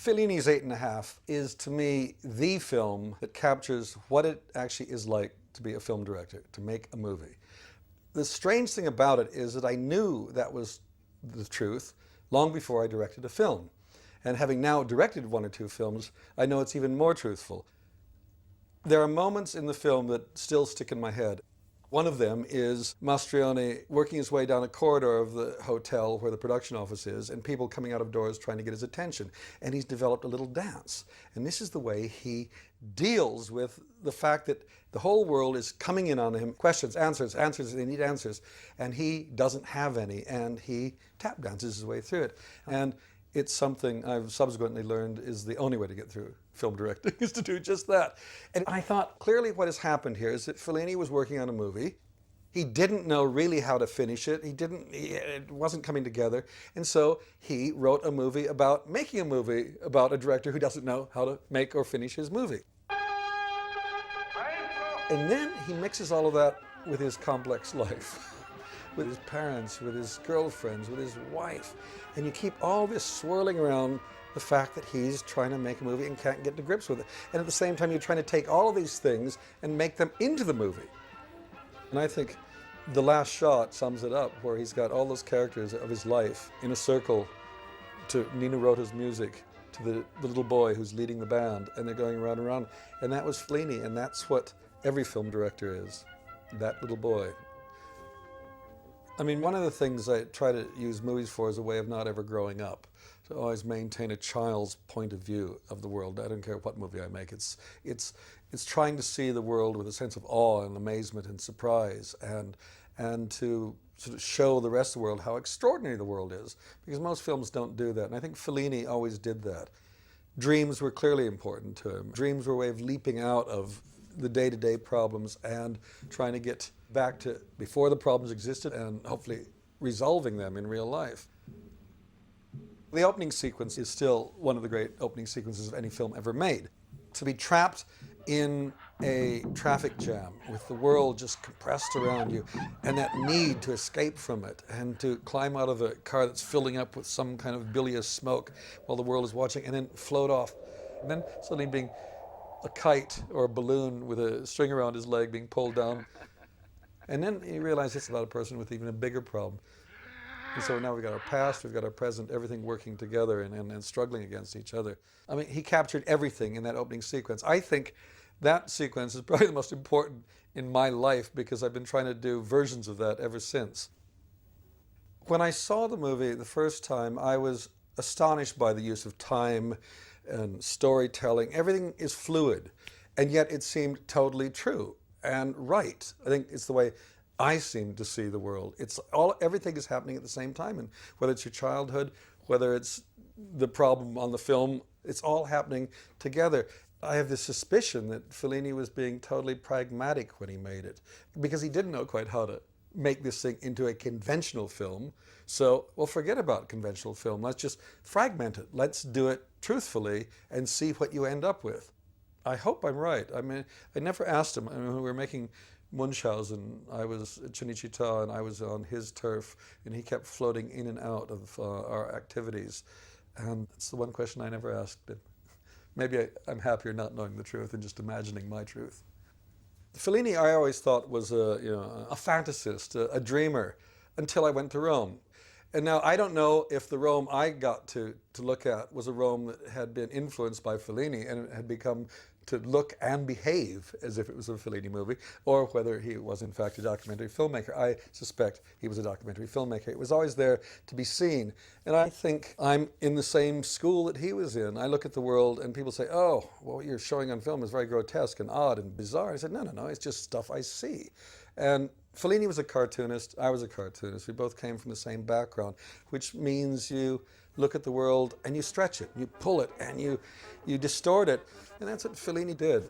Fellini's 8.5 is, to me, the film that captures what it actually is like to be a film director, to make a movie. The strange thing about it is that I knew that was the truth long before I directed a film. And having now directed 1 or 2 films, I know it's even more truthful. There are moments in the film that still stick in my head. One of them is Mastroianni working his way down a corridor of the hotel where the production office is, and people coming out of doors trying to get his attention. And he's developed a little dance. And this is the way he deals with the fact that the whole world is coming in on him. Questions, answers, they need answers. And he doesn't have any, and he tap dances his way through it. And it's something I've subsequently learned is the only way to get through film directing, is to do just that. And I thought, clearly what has happened here is that Fellini was working on a movie. He didn't know really how to finish it. It wasn't coming together. And so he wrote a movie about making a movie about a director who doesn't know how to make or finish his movie. And then he mixes all of that with his complex life. With his parents, with his girlfriends, with his wife. And you keep all this swirling around the fact that he's trying to make a movie and can't get to grips with it. And at the same time, you're trying to take all of these things and make them into the movie. And I think the last shot sums it up, where he's got all those characters of his life in a circle to Nino Rota's music, to the little boy who's leading the band, and they're going around and around. And that was Fellini, and that's what every film director is, that little boy. I mean, one of the things I try to use movies for is a way of not ever growing up, to always maintain a child's point of view of the world. I don't care what movie I make. It's trying to see the world with a sense of awe and amazement and surprise, and to sort of show the rest of the world how extraordinary the world is, because most films don't do that. And I think Fellini always did that. Dreams were clearly important to him. Dreams were a way of leaping out of the day-to-day problems and trying to get back to before the problems existed and hopefully resolving them in real life. The opening sequence is still one of the great opening sequences of any film ever made. To be trapped in a traffic jam with the world just compressed around you, and that need to escape from it and to climb out of a car that's filling up with some kind of bilious smoke while the world is watching, and then float off, and then suddenly being a kite or a balloon with a string around his leg being pulled down. And then you realize it's about a person with even a bigger problem. And so now we've got our past, we've got our present, everything working together and struggling against each other. I mean, he captured everything in that opening sequence. I think that sequence is probably the most important in my life, because I've been trying to do versions of that ever since. When I saw the movie the first time, I was astonished by the use of time and storytelling. Everything is fluid, and yet it seemed totally true and right. I think it's the way I seem to see the world. Everything is happening at the same time, and whether it's your childhood, whether it's the problem on the film, it's all happening together. I have this suspicion that Fellini was being totally pragmatic when he made it, because he didn't know quite how to make this thing into a conventional film. So, well, forget about conventional film. Let's just fragment it. Let's do it truthfully and see what you end up with. I hope I'm right. I mean, I never asked him. I mean, we were making Munchausen. I was at Cinecittà, and I was on his turf, and he kept floating in and out of our activities. And it's the one question I never asked him. Maybe I'm happier not knowing the truth and just imagining my truth. Fellini, I always thought, was a fantasist, a dreamer, until I went to Rome. And now I don't know if the Rome I got to look at was a Rome that had been influenced by Fellini and had become to look and behave as if it was a Fellini movie, or whether he was in fact a documentary filmmaker. I suspect he was a documentary filmmaker. It was always there to be seen. And I think I'm in the same school that he was in. I look at the world and people say, oh, well, what you're showing on film is very grotesque and odd and bizarre. I said, no, it's just stuff I see. And Fellini was a cartoonist, I was a cartoonist. We both came from the same background, which means you look at the world and you stretch it, you pull it, and you distort it. And that's what Fellini did.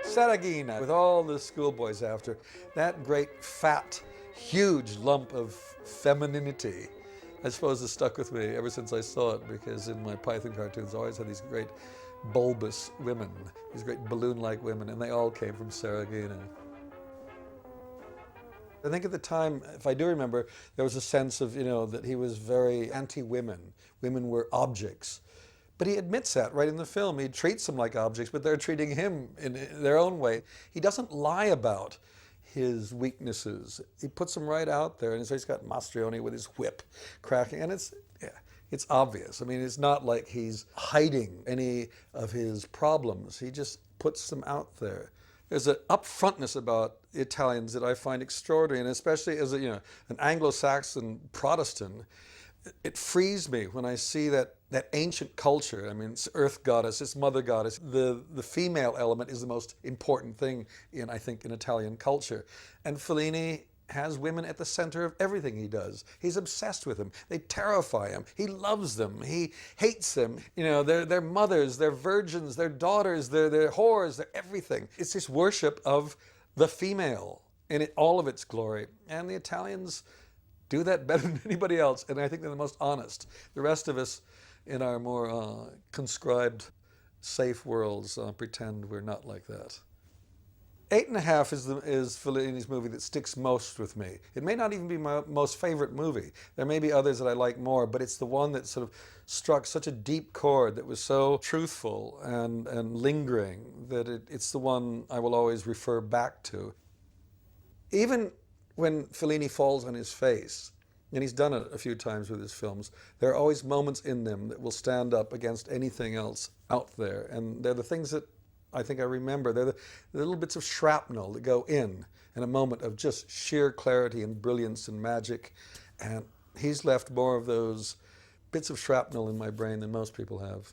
Saraghina, with all the schoolboys after, that great, fat, huge lump of femininity, I suppose has stuck with me ever since I saw it, because in my Python cartoons I always had these great bulbous women, these great balloon-like women, and they all came from Saraghina. I think at the time, if I do remember, there was a sense of, that he was very anti-women. Women were objects. But he admits that right in the film. He treats them like objects, but they're treating him in their own way. He doesn't lie about his weaknesses. He puts them right out there. And so he's got Mastrioni with his whip cracking. And it's obvious. I mean, it's not like he's hiding any of his problems. He just puts them out there. There's an upfrontness about Italians that I find extraordinary, and especially as an Anglo-Saxon Protestant, it frees me when I see that ancient culture. I mean, it's earth goddess, it's mother goddess. The female element is the most important thing in Italian culture. And Fellini has women at the center of everything he does. He's obsessed with them. They terrify him. He loves them. He hates them. They're mothers, they're virgins, they're daughters, they're whores, they're everything. It's this worship of the female in all of its glory. And the Italians do that better than anybody else, and I think they're the most honest. The rest of us in our more conscribed, safe worlds pretend we're not like that. 8.5 is Fellini's movie that sticks most with me. It may not even be my most favorite movie. There may be others that I like more, but it's the one that sort of struck such a deep chord, that was so truthful and lingering, that it's the one I will always refer back to. Even when Fellini falls on his face, and he's done it a few times with his films, there are always moments in them that will stand up against anything else out there. And they're the things that I think I remember. They're the little bits of shrapnel that go in a moment of just sheer clarity and brilliance and magic. And he's left more of those bits of shrapnel in my brain than most people have.